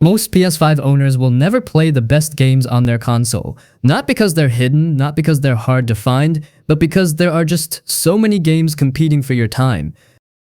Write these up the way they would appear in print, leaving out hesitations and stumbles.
Most PS5 owners will never play the best games on their console, not because they're hidden, not because they're hard to find, but because there are just so many games competing for your time.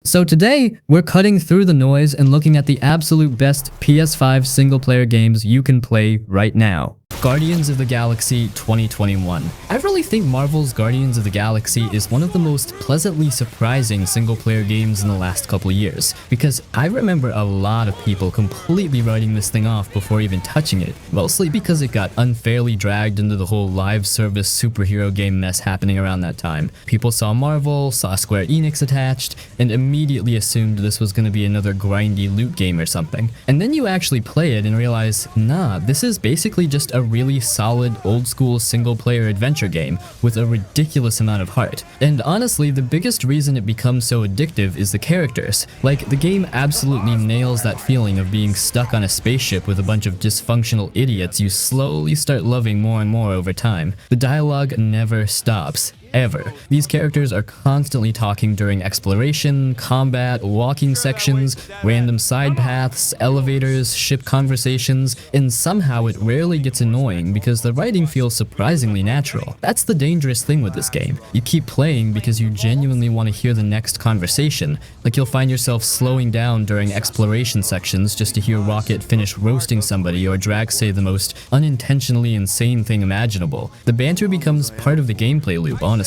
So today, we're cutting through the noise and looking at the absolute best PS5 single-player games you can play right now. Guardians of the Galaxy 2021. I really think Marvel's Guardians of the Galaxy is one of the most pleasantly surprising single-player games in the last couple of years, because I remember a lot of people completely writing this thing off before even touching it, mostly because it got unfairly dragged into the whole live service superhero game mess happening around that time. People saw Marvel, saw Square Enix attached, and immediately assumed this was going to be another grindy loot game or something. And then you actually play it and realize, nah, this is basically just a really solid old-school single-player adventure game with a ridiculous amount of heart. And honestly, the biggest reason it becomes so addictive is the characters. Like, the game absolutely nails that feeling of being stuck on a spaceship with a bunch of dysfunctional idiots you slowly start loving more and more over time. The dialogue never stops. Ever. These characters are constantly talking during exploration, combat, walking sections, random side paths, elevators, ship conversations, and somehow it rarely gets annoying because the writing feels surprisingly natural. That's the dangerous thing with this game. You keep playing because you genuinely want to hear the next conversation. Like, you'll find yourself slowing down during exploration sections just to hear Rocket finish roasting somebody or Drax say the most unintentionally insane thing imaginable. The banter becomes part of the gameplay loop, honestly.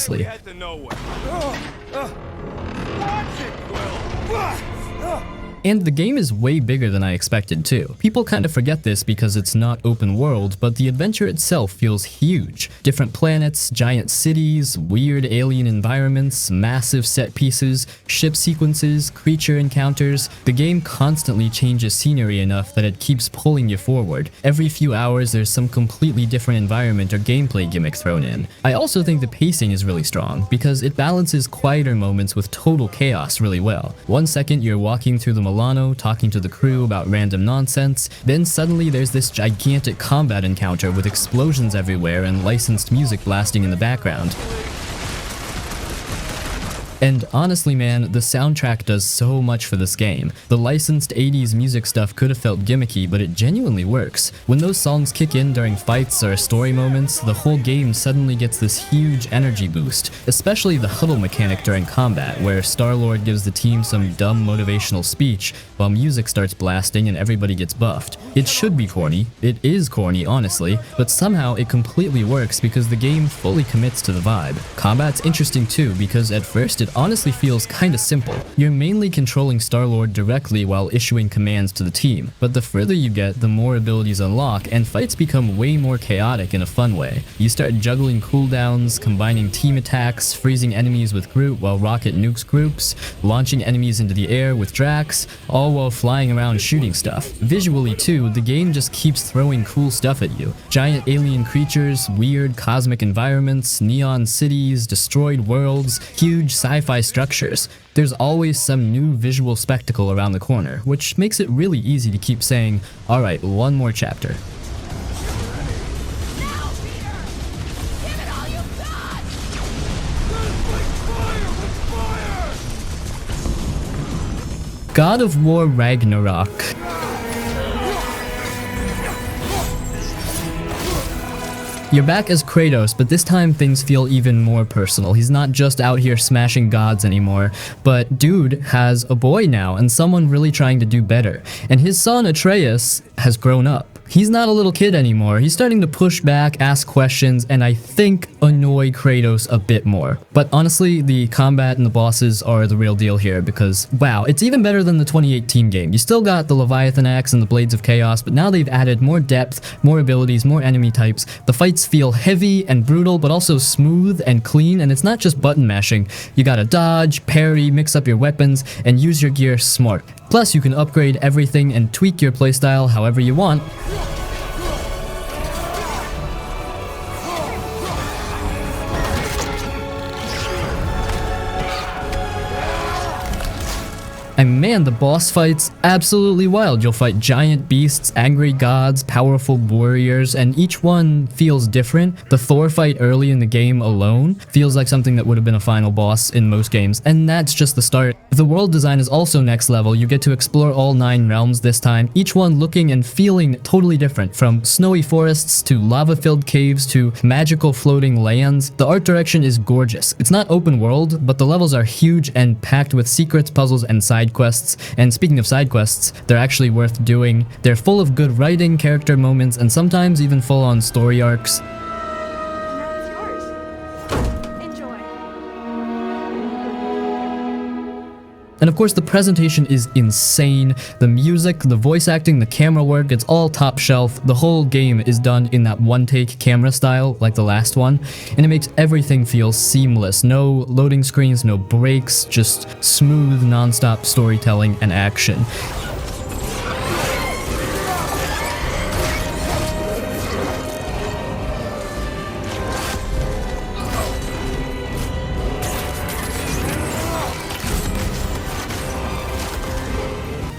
And the game is way bigger than I expected too. People kind of forget this because it's not open world, but the adventure itself feels huge. Different planets, giant cities, weird alien environments, massive set pieces, ship sequences, creature encounters. The game constantly changes scenery enough that it keeps pulling you forward. Every few hours there's some completely different environment or gameplay gimmick thrown in. I also think the pacing is really strong because it balances quieter moments with total chaos really well. One second you're walking through the Milano talking to the crew about random nonsense, then suddenly there's this gigantic combat encounter with explosions everywhere and licensed music blasting in the background. And honestly man, the soundtrack does so much for this game. The licensed 80s music stuff could have felt gimmicky, but it genuinely works. When those songs kick in during fights or story moments, the whole game suddenly gets this huge energy boost, especially the huddle mechanic during combat, where Star-Lord gives the team some dumb motivational speech while music starts blasting and everybody gets buffed. It should be corny, it is corny honestly, but somehow it completely works because the game fully commits to the vibe. Combat's interesting too because at first it honestly feels kinda simple. You're mainly controlling Star-Lord directly while issuing commands to the team, but the further you get, the more abilities unlock, and fights become way more chaotic in a fun way. You start juggling cooldowns, combining team attacks, freezing enemies with Groot while Rocket nukes groups, launching enemies into the air with Drax, all while flying around shooting stuff. Visually too, the game just keeps throwing cool stuff at you. Giant alien creatures, weird cosmic environments, neon cities, destroyed worlds, huge sci-fi structures. There's always some new visual spectacle around the corner, which makes it really easy to keep saying, alright, one more chapter. God of War Ragnarok. You're back as Kratos, but this time things feel even more personal. He's not just out here smashing gods anymore, but dude has a boy now and someone really trying to do better. And his son Atreus has grown up. He's not a little kid anymore. He's starting to push back, ask questions, and I think annoy Kratos a bit more. But honestly, the combat and the bosses are the real deal here because, wow, it's even better than the 2018 game. You still got the Leviathan Axe and the Blades of Chaos, but now they've added more depth, more abilities, more enemy types. The fights feel heavy and brutal, but also smooth and clean, and it's not just button mashing. You gotta dodge, parry, mix up your weapons, and use your gear smart. Plus, you can upgrade everything and tweak your playstyle however you want. And man, the boss fights, absolutely wild. You'll fight giant beasts, angry gods, powerful warriors, and each one feels different. The Thor fight early in the game alone feels like something that would have been a final boss in most games, and that's just the start. The world design is also next level. You get to explore all 9 realms this time, each one looking and feeling totally different, from snowy forests to lava-filled caves to magical floating lands. The art direction is gorgeous. It's not open world, but the levels are huge and packed with secrets, puzzles, and side quests. And speaking of side quests, they're actually worth doing. They're full of good writing, character moments, and sometimes even full-on story arcs. And of course, the presentation is insane. The music, the voice acting, the camera work, it's all top shelf. The whole game is done in that one-take camera style, like the last one, and it makes everything feel seamless. No loading screens, no breaks, just smooth, non-stop storytelling and action.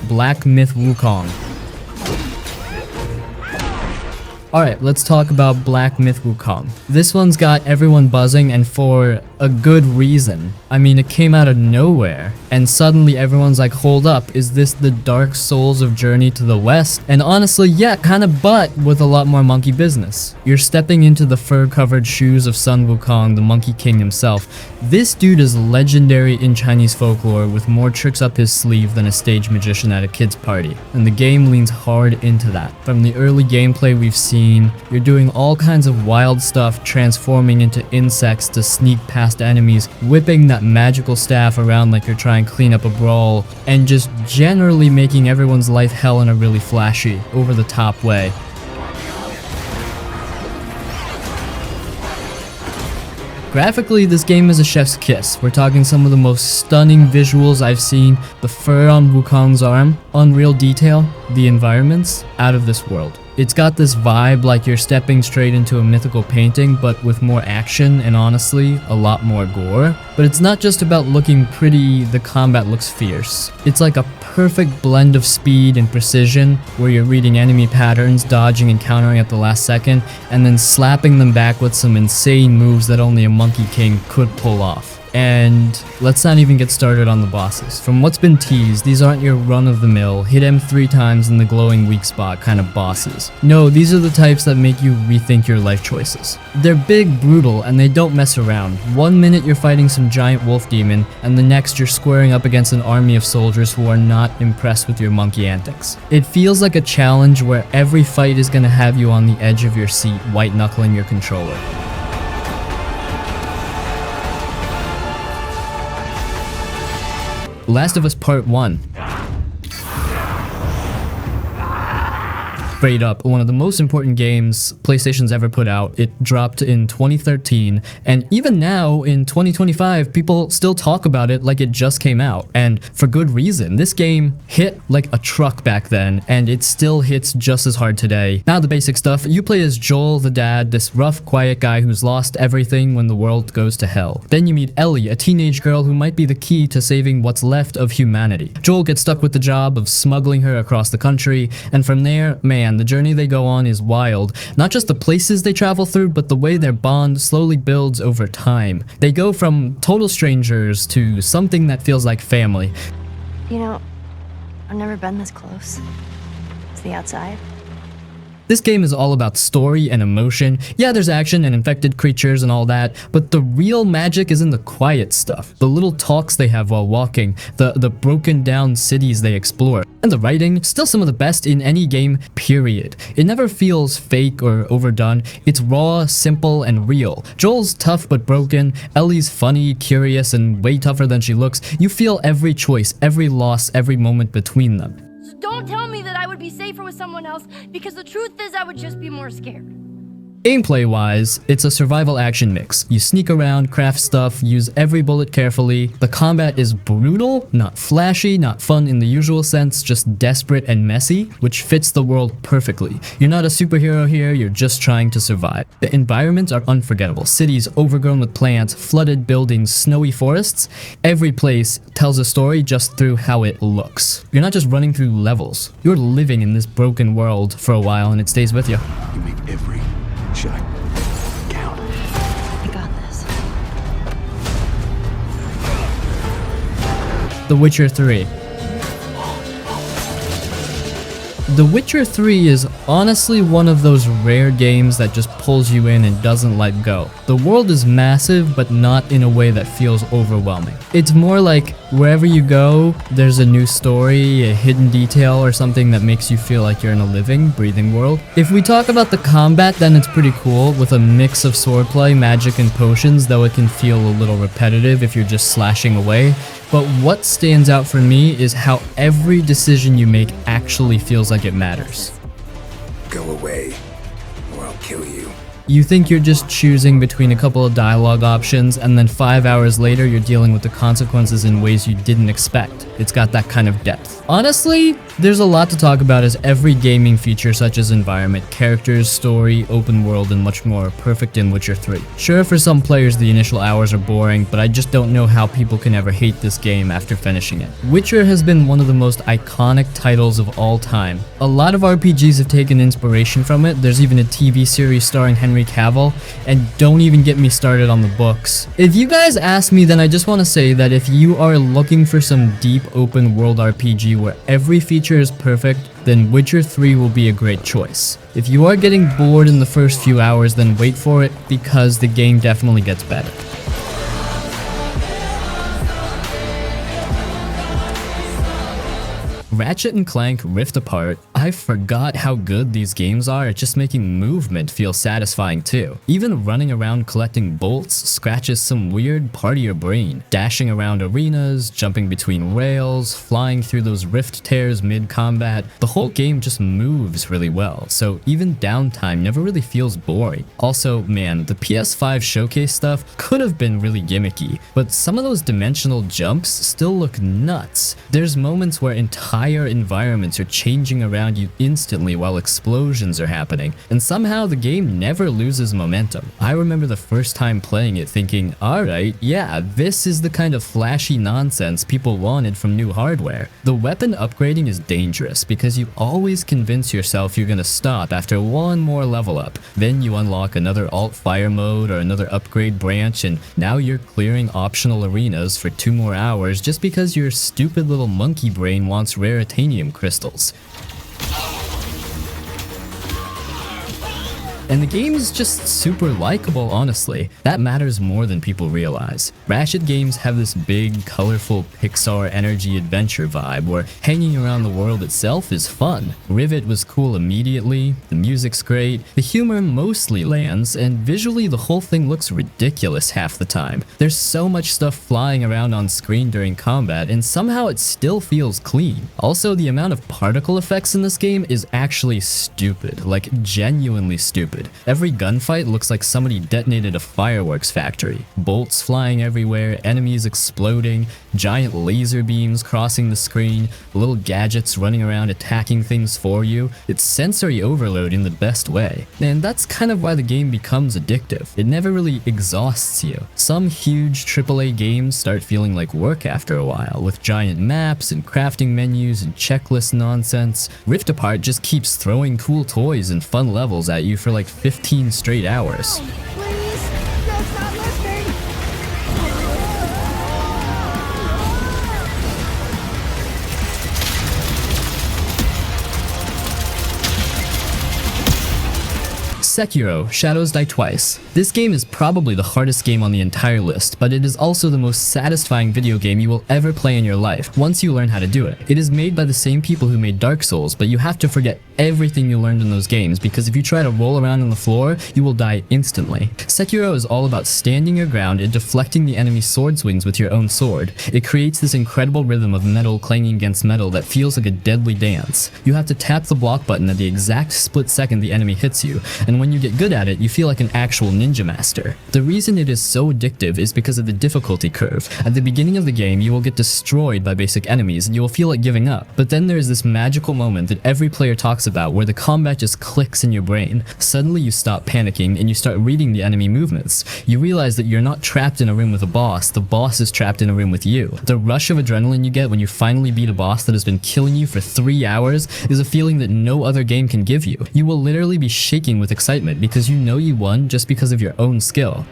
Black Myth Wukong. Alright, let's talk about Black Myth Wukong. This one's got everyone buzzing, and for a good reason. I mean, it came out of nowhere, and suddenly everyone's like, hold up, is this the Dark Souls of Journey to the West? And honestly, yeah, kinda, but with a lot more monkey business. You're stepping into the fur-covered shoes of Sun Wukong, the Monkey King himself. This dude is legendary in Chinese folklore, with more tricks up his sleeve than a stage magician at a kid's party. And the game leans hard into that. From the early gameplay we've seen, you're doing all kinds of wild stuff, transforming into insects to sneak past enemies, whipping that magical staff around like you're trying to clean up a brawl, and just generally making everyone's life hell in a really flashy, over-the-top way. Graphically, this game is a chef's kiss. We're talking some of the most stunning visuals I've seen. The fur on Wukong's arm, unreal detail, the environments, out of this world. It's got this vibe like you're stepping straight into a mythical painting, but with more action and honestly, a lot more gore. But it's not just about looking pretty, the combat looks fierce. It's like a perfect blend of speed and precision, where you're reading enemy patterns, dodging and countering at the last second, and then slapping them back with some insane moves that only a Monkey King could pull off. And let's not even get started on the bosses. From what's been teased, these aren't your run-of-the-mill, hit him 3 times in the glowing weak spot kind of bosses. No, these are the types that make you rethink your life choices. They're big, brutal, and they don't mess around. One minute you're fighting some giant wolf demon, and the next you're squaring up against an army of soldiers who are not impressed with your monkey antics. It feels like a challenge where every fight is gonna have you on the edge of your seat, white-knuckling your controller. Last of Us Part 1. Straight up, one of the most important games PlayStation's ever put out. It dropped in 2013, and even now, in 2025, people still talk about it like it just came out, and for good reason. This game hit like a truck back then, and it still hits just as hard today. Now the basic stuff, you play as Joel the dad, this rough, quiet guy who's lost everything when the world goes to hell. Then you meet Ellie, a teenage girl who might be the key to saving what's left of humanity. Joel gets stuck with the job of smuggling her across the country, and from there, man, the journey they go on is wild. Not just the places they travel through, but the way their bond slowly builds over time. They go from total strangers to something that feels like family. You know, I've never been this close. It's the outside. This game is all about story and emotion. Yeah, there's action and infected creatures and all that, but the real magic is in the quiet stuff. The little talks they have while walking, the broken down cities they explore. And the writing, still some of the best in any game, period. It never feels fake or overdone. It's raw, simple, and real. Joel's tough but broken. Ellie's funny, curious, and way tougher than she looks. You feel every choice, every loss, every moment between them. Don't tell me that I would be safer with someone else, because the truth is I would just be more scared. Gameplay-wise, it's a survival action mix. You sneak around, craft stuff, use every bullet carefully. The combat is brutal, not flashy, not fun in the usual sense, just desperate and messy, which fits the world perfectly. You're not a superhero here, you're just trying to survive. The environments are unforgettable. Cities overgrown with plants, flooded buildings, snowy forests. Every place tells a story just through how it looks. You're not just running through levels. You're living in this broken world for a while and it stays with you. You make every shot count. I got this. The Witcher 3. The Witcher 3 is honestly one of those rare games that just pulls you in and doesn't let go. The world is massive, but not in a way that feels overwhelming. It's more like wherever you go, there's a new story, a hidden detail, or something that makes you feel like you're in a living, breathing world. If we talk about the combat, then it's pretty cool, with a mix of swordplay, magic, and potions, though it can feel a little repetitive if you're just slashing away. But what stands out for me is how every decision you make actually feels like it matters. Go away, or I'll kill you. You think you're just choosing between a couple of dialogue options, and then 5 hours later you're dealing with the consequences in ways you didn't expect. It's got that kind of depth. Honestly, there's a lot to talk about as every gaming feature such as environment, characters, story, open world, and much more are perfect in Witcher 3. Sure, for some players the initial hours are boring, but I just don't know how people can ever hate this game after finishing it. Witcher has been one of the most iconic titles of all time. A lot of RPGs have taken inspiration from it. There's even a TV series starring Henry Cavill, and don't even get me started on the books. If you guys ask me, then I just want to say that if you are looking for some deep open world RPG where every feature is perfect, then Witcher 3 will be a great choice. If you are getting bored in the first few hours, then wait for it, because the game definitely gets better. Ratchet and Clank Rift Apart, I forgot how good these games are at just making movement feel satisfying too. Even running around collecting bolts scratches some weird part of your brain. Dashing around arenas, jumping between rails, flying through those rift tears mid-combat, the whole game just moves really well, so even downtime never really feels boring. Also, man, the PS5 showcase stuff could have been really gimmicky, but some of those dimensional jumps still look nuts. There's moments where entire environments are changing around you instantly while explosions are happening, and somehow the game never loses momentum. I remember the first time playing it thinking, alright, yeah, this is the kind of flashy nonsense people wanted from new hardware. The weapon upgrading is dangerous because you always convince yourself you're gonna stop after one more level up. Then you unlock another alt fire mode or another upgrade branch, and now you're clearing optional arenas for 2 more hours just because your stupid little monkey brain wants rare titanium crystals. And the game is just super likable, honestly. That matters more than people realize. Ratchet games have this big, colorful Pixar energy adventure vibe where hanging around the world itself is fun. Rivet was cool immediately, the music's great, the humor mostly lands, and visually the whole thing looks ridiculous half the time. There's so much stuff flying around on screen during combat, and somehow it still feels clean. Also, the amount of particle effects in this game is actually stupid, like genuinely stupid. Every gunfight looks like somebody detonated a fireworks factory. Bolts flying everywhere, enemies exploding, giant laser beams crossing the screen, little gadgets running around attacking things for you. It's sensory overload in the best way. And that's kind of why the game becomes addictive. It never really exhausts you. Some huge AAA games start feeling like work after a while, with giant maps and crafting menus and checklist nonsense. Rift Apart just keeps throwing cool toys and fun levels at you for like 15 straight hours. Please, that's not listening. Sekiro, Shadows Die Twice. This game is probably the hardest game on the entire list, but it is also the most satisfying video game you will ever play in your life, once you learn how to do it. It is made by the same people who made Dark Souls, but you have to forget everything you learned in those games, because if you try to roll around on the floor, you will die instantly. Sekiro is all about standing your ground and deflecting the enemy's sword swings with your own sword. It creates this incredible rhythm of metal clanging against metal that feels like a deadly dance. You have to tap the block button at the exact split second the enemy hits you, and when you get good at it, you feel like an actual ninja master. The reason it is so addictive is because of the difficulty curve. At the beginning of the game, you will get destroyed by basic enemies and you will feel like giving up. But then there is this magical moment that every player talks about where the combat just clicks in your brain. Suddenly you stop panicking and you start reading the enemy movements. You realize that you're not trapped in a room with a boss, the boss is trapped in a room with you. The rush of adrenaline you get when you finally beat a boss that has been killing you for 3 hours is a feeling that no other game can give you. You will literally be shaking with excitement because you know you won just because of your own skill.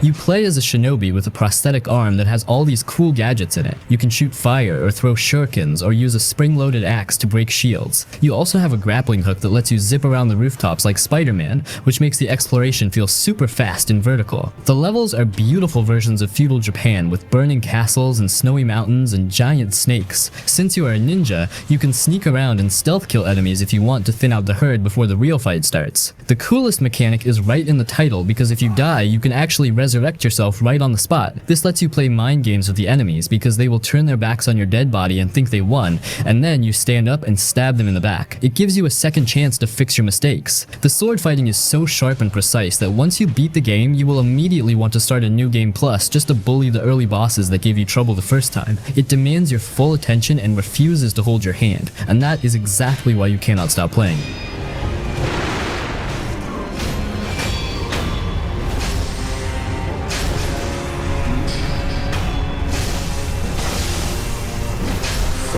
You play as a shinobi with a prosthetic arm that has all these cool gadgets in it. You can shoot fire or throw shurikens or use a spring-loaded axe to break shields. You also have a grappling hook that lets you zip around the rooftops like Spider-Man, which makes the exploration feel super fast and vertical. The levels are beautiful versions of feudal Japan with burning castles and snowy mountains and giant snakes. Since you are a ninja, you can sneak around and stealth kill enemies if you want to thin out the herd before the real fight starts. The coolest mechanic is right in the title, because if you die, you can actually resurrect yourself right on the spot. This lets you play mind games with the enemies because they will turn their backs on your dead body and think they won, and then you stand up and stab them in the back. It gives you a second chance to fix your mistakes. The sword fighting is so sharp and precise that once you beat the game, you will immediately want to start a new game plus just to bully the early bosses that gave you trouble the first time. It demands your full attention and refuses to hold your hand, and that is exactly why you cannot stop playing.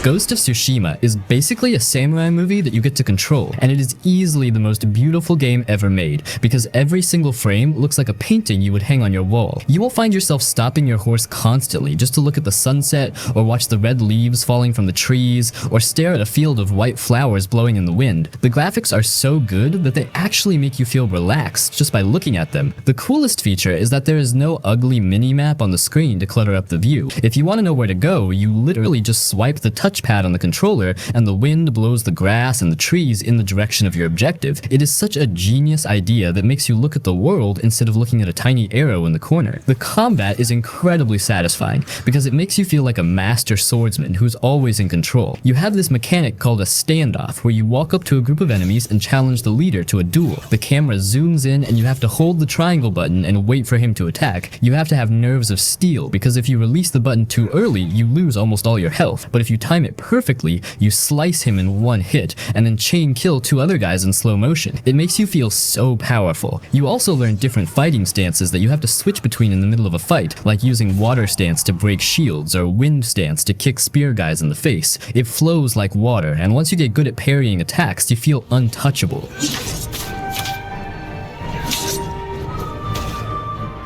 Ghost of Tsushima is basically a samurai movie that you get to control, and it is easily the most beautiful game ever made, because every single frame looks like a painting you would hang on your wall. You will find yourself stopping your horse constantly just to look at the sunset, or watch the red leaves falling from the trees, or stare at a field of white flowers blowing in the wind. The graphics are so good that they actually make you feel relaxed just by looking at them. The coolest feature is that there is no ugly mini-map on the screen to clutter up the view. If you want to know where to go, you literally just swipe the touchpad on the controller and the wind blows the grass and the trees in the direction of your objective. It is such a genius idea that makes you look at the world instead of looking at a tiny arrow in the corner. The combat is incredibly satisfying because it makes you feel like a master swordsman who's always in control. You have this mechanic called a standoff where you walk up to a group of enemies and challenge the leader to a duel. The camera zooms in and you have to hold the triangle button and wait for him to attack. You have to have nerves of steel because if you release the button too early, you lose almost all your health, but if you time it perfectly, you slice him in one hit, and then chain kill 2 other guys in slow motion. It makes you feel so powerful. You also learn different fighting stances that you have to switch between in the middle of a fight, like using water stance to break shields or wind stance to kick spear guys in the face. It flows like water, and once you get good at parrying attacks, you feel untouchable.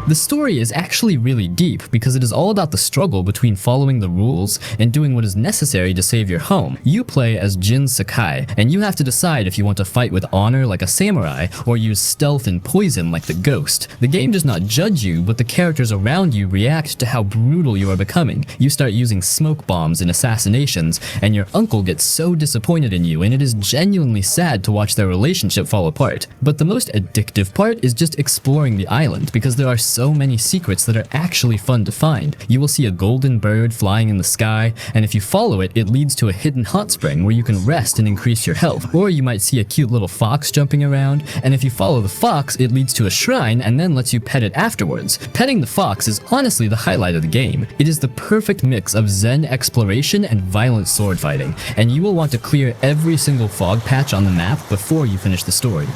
The story is actually really deep because it is all about the struggle between following the rules and doing what is necessary to save your home. You play as Jin Sakai, and you have to decide if you want to fight with honor like a samurai or use stealth and poison like the Ghost. The game does not judge you, but the characters around you react to how brutal you are becoming. You start using smoke bombs and assassinations, and your uncle gets so disappointed in you, and it is genuinely sad to watch their relationship fall apart. But the most addictive part is just exploring the island, because there are so many secrets that are actually fun to find. You will see a golden bird flying in the sky, and if you follow it, it leads to a hidden hot spring where you can rest and increase your health. Or you might see a cute little fox jumping around, and if you follow the fox, it leads to a shrine and then lets you pet it afterwards. Petting the fox is honestly the highlight of the game. It is the perfect mix of zen exploration and violent sword fighting, and you will want to clear every single fog patch on the map before you finish the story.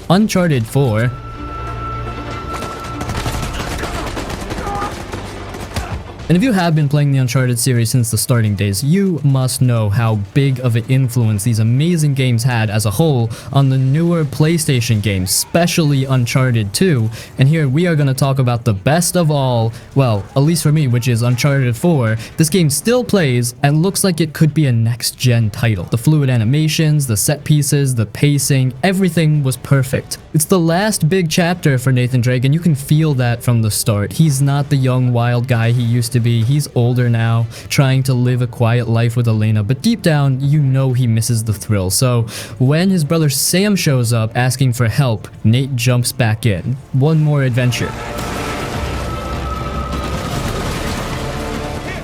Uncharted 4 And if you have been playing the Uncharted series since the starting days, you must know how big of an influence these amazing games had as a whole on the newer PlayStation games, especially Uncharted 2. And here we are going to talk about the best of all, well, at least for me, which is Uncharted 4. This game still plays and looks like it could be a next-gen title. The fluid animations, the set pieces, the pacing, everything was perfect. It's the last big chapter for Nathan Drake, and you can feel that from the start. He's not the young wild guy he used to be. He's older now, trying to live a quiet life with Elena, but deep down, you know he misses the thrill. So when his brother Sam shows up asking for help, Nate jumps back in. One more adventure.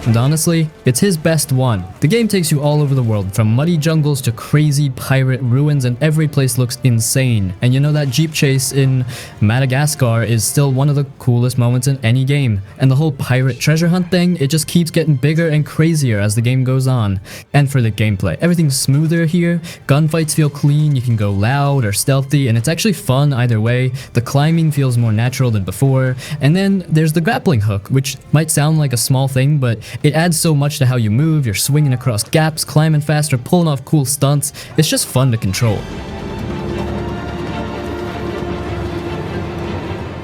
And honestly, it's his best one. The game takes you all over the world, from muddy jungles to crazy pirate ruins, and every place looks insane. And you know that jeep chase in Madagascar is still one of the coolest moments in any game. And the whole pirate treasure hunt thing, it just keeps getting bigger and crazier as the game goes on. And for the gameplay, everything's smoother here, gunfights feel clean, you can go loud or stealthy, and it's actually fun either way. The climbing feels more natural than before. And then there's the grappling hook, which might sound like a small thing, but it adds so much to how you move. You're swinging across gaps, climbing faster, pulling off cool stunts. It's just fun to control.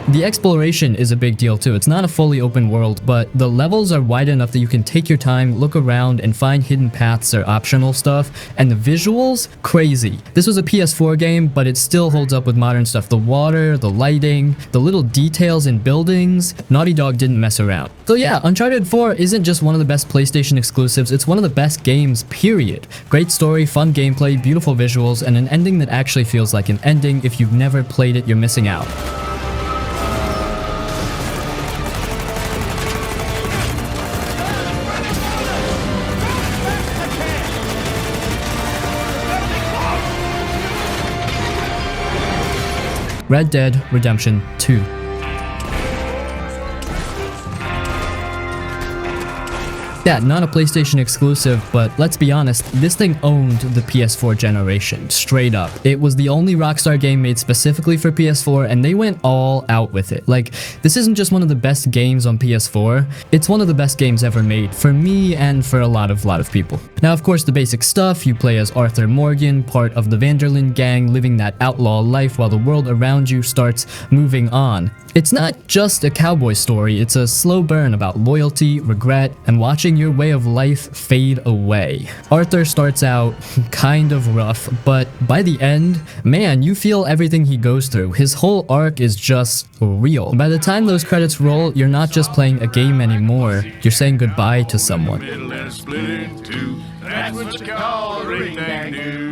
The exploration is a big deal too. It's not a fully open world, but the levels are wide enough that you can take your time, look around, and find hidden paths or optional stuff. And the visuals, crazy. This was a PS4 game, but it still holds up with modern stuff. The water, the lighting, the little details in buildings. Naughty Dog didn't mess around. So yeah, Uncharted 4 isn't just one of the best PlayStation exclusives, it's one of the best games, period. Great story, fun gameplay, beautiful visuals, and an ending that actually feels like an ending. If you've never played it, you're missing out. Red Dead Redemption 2. Yeah, not a PlayStation exclusive, but let's be honest, this thing owned the PS4 generation, straight up. It was the only Rockstar game made specifically for PS4, and they went all out with it. Like, this isn't just one of the best games on PS4, it's one of the best games ever made, for me and for a lot of people. Now, of course, the basic stuff, you play as Arthur Morgan, part of the Vanderlyn gang, living that outlaw life while the world around you starts moving on. It's not just a cowboy story, it's a slow burn about loyalty, regret, and watching your way of life fade away. Arthur starts out kind of rough, but by the end, man, you feel everything he goes through. His whole arc is just real. By the time those credits roll, you're not just playing a game anymore, you're saying goodbye to someone.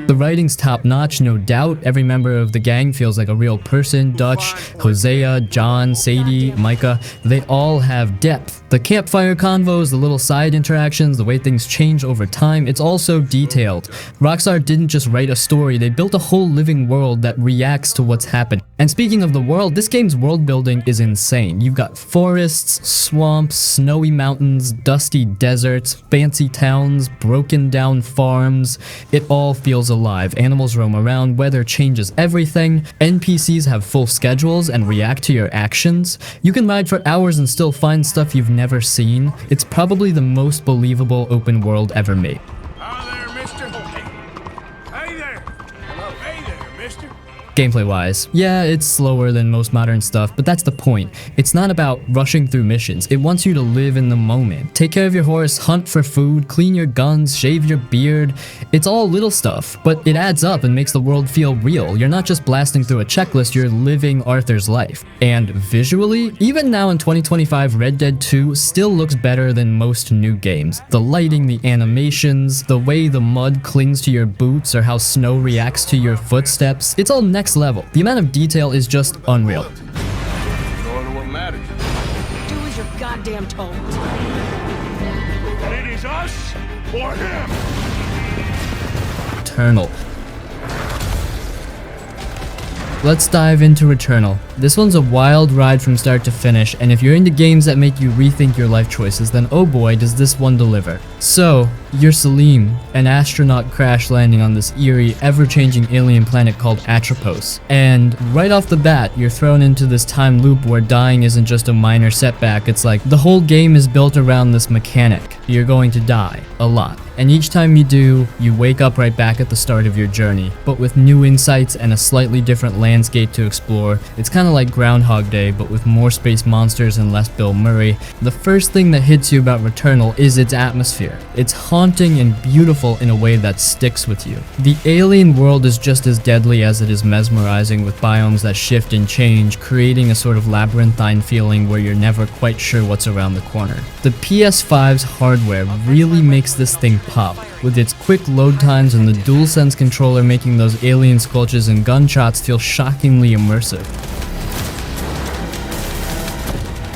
The writing's top-notch, no doubt. Every member of the gang feels like a real person. Dutch, Hosea, John, Sadie, Micah, they all have depth. The campfire convos, the little side interactions, the way things change over time, it's all so detailed. Rockstar didn't just write a story, they built a whole living world that reacts to what's happened. And speaking of the world, this game's world building is insane. You've got forests, swamps, snowy mountains, dusty deserts, fancy towns, broken down farms. It all feels alive. Animals roam around, weather changes everything. NPCs have full schedules and react to your actions. You can ride for hours and still find stuff you've never seen. It's probably the most believable open world ever made. Hi there, mister. Hey there. Hello. Hey there, mister. Gameplay-wise, yeah, it's slower than most modern stuff, but that's the point. It's not about rushing through missions. It wants you to live in the moment. Take care of your horse, hunt for food, clean your guns, shave your beard. It's all little stuff, but it adds up and makes the world feel real. You're not just blasting through a checklist, you're living Arthur's life. And visually, even now in 2025, Red Dead 2 still looks better than most new games. The lighting, the animations, the way the mud clings to your boots or how snow reacts to your footsteps, it's all next level. The amount of detail is just unreal. What matters? Do as you're goddamn told. It is us or him. Returnal. let's dive into Returnal. This one's a wild ride from start to finish, and if you're into games that make you rethink your life choices, then oh boy does this one deliver. So, you're Salim, an astronaut crash landing on this eerie, ever-changing alien planet called Atropos. And right off the bat, you're thrown into this time loop where dying isn't just a minor setback, it's like the whole game is built around this mechanic. You're going to die, a lot. And each time you do, you wake up right back at the start of your journey, but with new insights and a slightly different landscape to explore. It's kinda like Groundhog Day, but with more space monsters and less Bill Murray. The first thing that hits you about Returnal is its atmosphere. It's haunting and beautiful in a way that sticks with you. The alien world is just as deadly as it is mesmerizing, with biomes that shift and change, creating a sort of labyrinthine feeling where you're never quite sure what's around the corner. The PS5's hardware really makes this thing pop, with its quick load times and the DualSense controller making those alien squelches and gunshots feel shockingly immersive.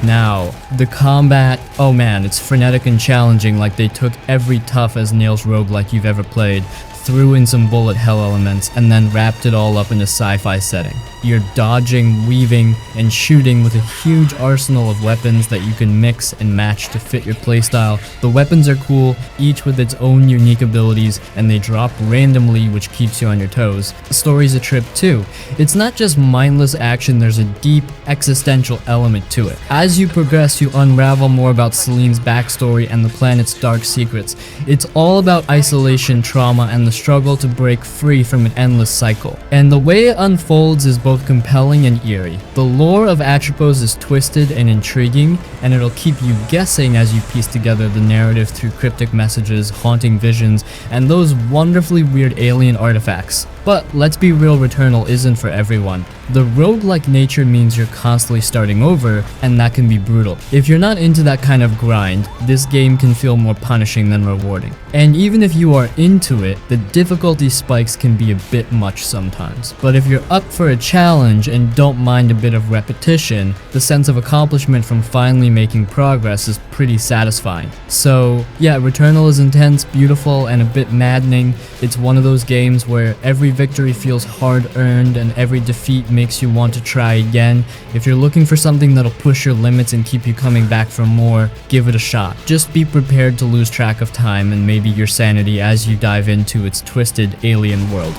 Now, the combat, oh man, it's frenetic and challenging, like they took every tough as nails roguelike you've ever played, threw in some bullet hell elements, and then wrapped it all up in a sci-fi setting. You're dodging, weaving, and shooting with a huge arsenal of weapons that you can mix and match to fit your playstyle. The weapons are cool, each with its own unique abilities, and they drop randomly, which keeps you on your toes. The story's a trip too. It's not just mindless action, there's a deep, existential element to it. As you progress, you unravel more about Salim's backstory and the planet's dark secrets. It's all about isolation, trauma, and the struggle to break free from an endless cycle. And the way it unfolds is both compelling and eerie. The lore of Atropos is twisted and intriguing, and it'll keep you guessing as you piece together the narrative through cryptic messages, haunting visions, and those wonderfully weird alien artifacts. But let's be real, Returnal isn't for everyone. The roguelike nature means you're constantly starting over, and that can be brutal. If you're not into that kind of grind, this game can feel more punishing than rewarding. And even if you are into it, the difficulty spikes can be a bit much sometimes. But if you're up for a challenge and don't mind a bit of repetition, the sense of accomplishment from finally making progress is pretty satisfying. So yeah, Returnal is intense, beautiful, and a bit maddening. It's one of those games where every victory feels hard-earned and every defeat makes you want to try again. If you're looking for something that'll push your limits and keep you coming back for more, give it a shot. Just be prepared to lose track of time and maybe your sanity as you dive into its twisted alien world.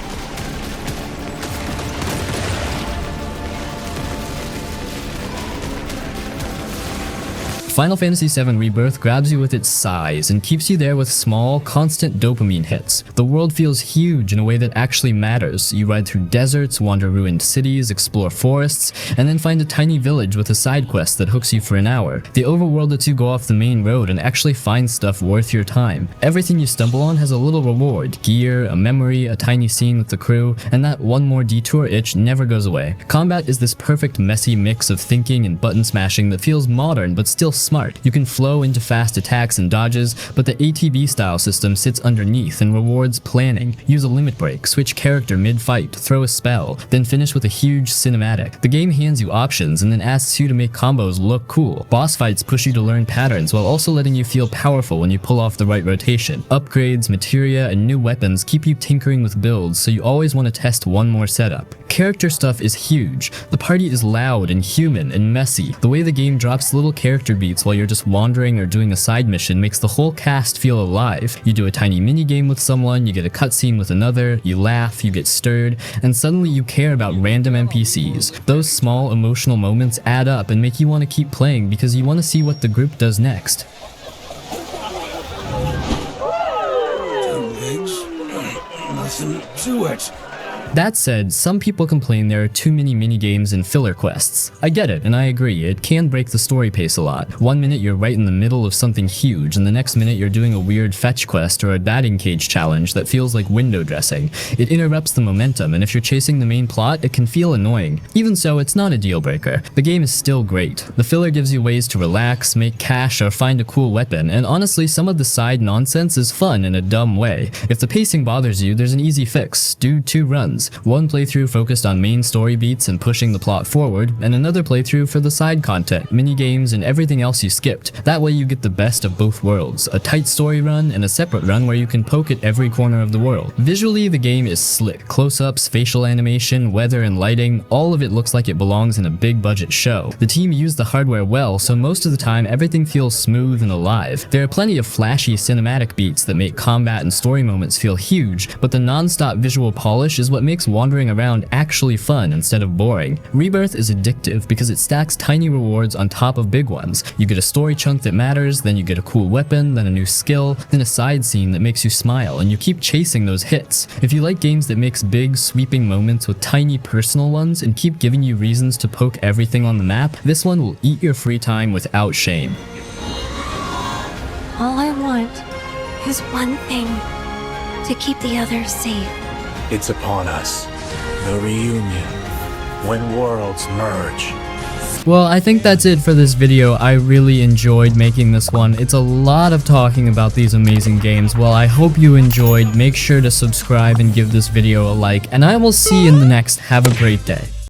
Final Fantasy VII Rebirth grabs you with its size and keeps you there with small, constant dopamine hits. The world feels huge in a way that actually matters. You ride through deserts, wander ruined cities, explore forests, and then find a tiny village with a side quest that hooks you for an hour. The overworld lets you go off the main road and actually find stuff worth your time. Everything you stumble on has a little reward: gear, a memory, a tiny scene with the crew, and that one more detour itch never goes away. Combat is this perfect messy mix of thinking and button smashing that feels modern but still smart. You can flow into fast attacks and dodges, but the ATB style system sits underneath and rewards planning. Use a limit break, switch character mid-fight, throw a spell, then finish with a huge cinematic. The game hands you options and then asks you to make combos look cool. Boss fights push you to learn patterns while also letting you feel powerful when you pull off the right rotation. Upgrades, materia, and new weapons keep you tinkering with builds, so you always want to test one more setup. Character stuff is huge. The party is loud and human and messy. The way the game drops little character beats while you're just wandering or doing a side mission makes the whole cast feel alive. You do a tiny mini game with someone, you get a cutscene with another, you laugh, you get stirred, and suddenly you care about random NPCs. Those small emotional moments add up and make you want to keep playing because you want to see what the group does next. 2 legs, nothing to it. That said, some people complain there are too many minigames and filler quests. I get it, and I agree, it can break the story pace a lot. One minute you're right in the middle of something huge, and the next minute you're doing a weird fetch quest or a batting cage challenge that feels like window dressing. It interrupts the momentum, and if you're chasing the main plot, it can feel annoying. Even so, it's not a deal breaker. The game is still great. The filler gives you ways to relax, make cash, or find a cool weapon, and honestly, some of the side nonsense is fun in a dumb way. If the pacing bothers you, there's an easy fix. Do 2 runs. sections. One playthrough focused on main story beats and pushing the plot forward, and another playthrough for the side content, minigames, and everything else you skipped. That way you get the best of both worlds, a tight story run and a separate run where you can poke at every corner of the world. Visually, the game is slick. Close-ups, facial animation, weather, and lighting, all of it looks like it belongs in a big budget show. The team used the hardware well, so most of the time everything feels smooth and alive. There are plenty of flashy cinematic beats that make combat and story moments feel huge, but the non-stop visual polish is what makes wandering around actually fun instead of boring. Rebirth is addictive because it stacks tiny rewards on top of big ones. You get a story chunk that matters, then you get a cool weapon, then a new skill, then a side scene that makes you smile, and you keep chasing those hits. If you like games that mix big, sweeping moments with tiny personal ones and keep giving you reasons to poke everything on the map, this one will eat your free time without shame. All I want is one thing: to keep the others safe. It's upon us. The reunion. When worlds merge. Well, I think that's it for this video. I really enjoyed making this one. It's a lot of talking about these amazing games. Well, I hope you enjoyed. Make sure to subscribe and give this video a like, and I will see you in the next. Have a great day.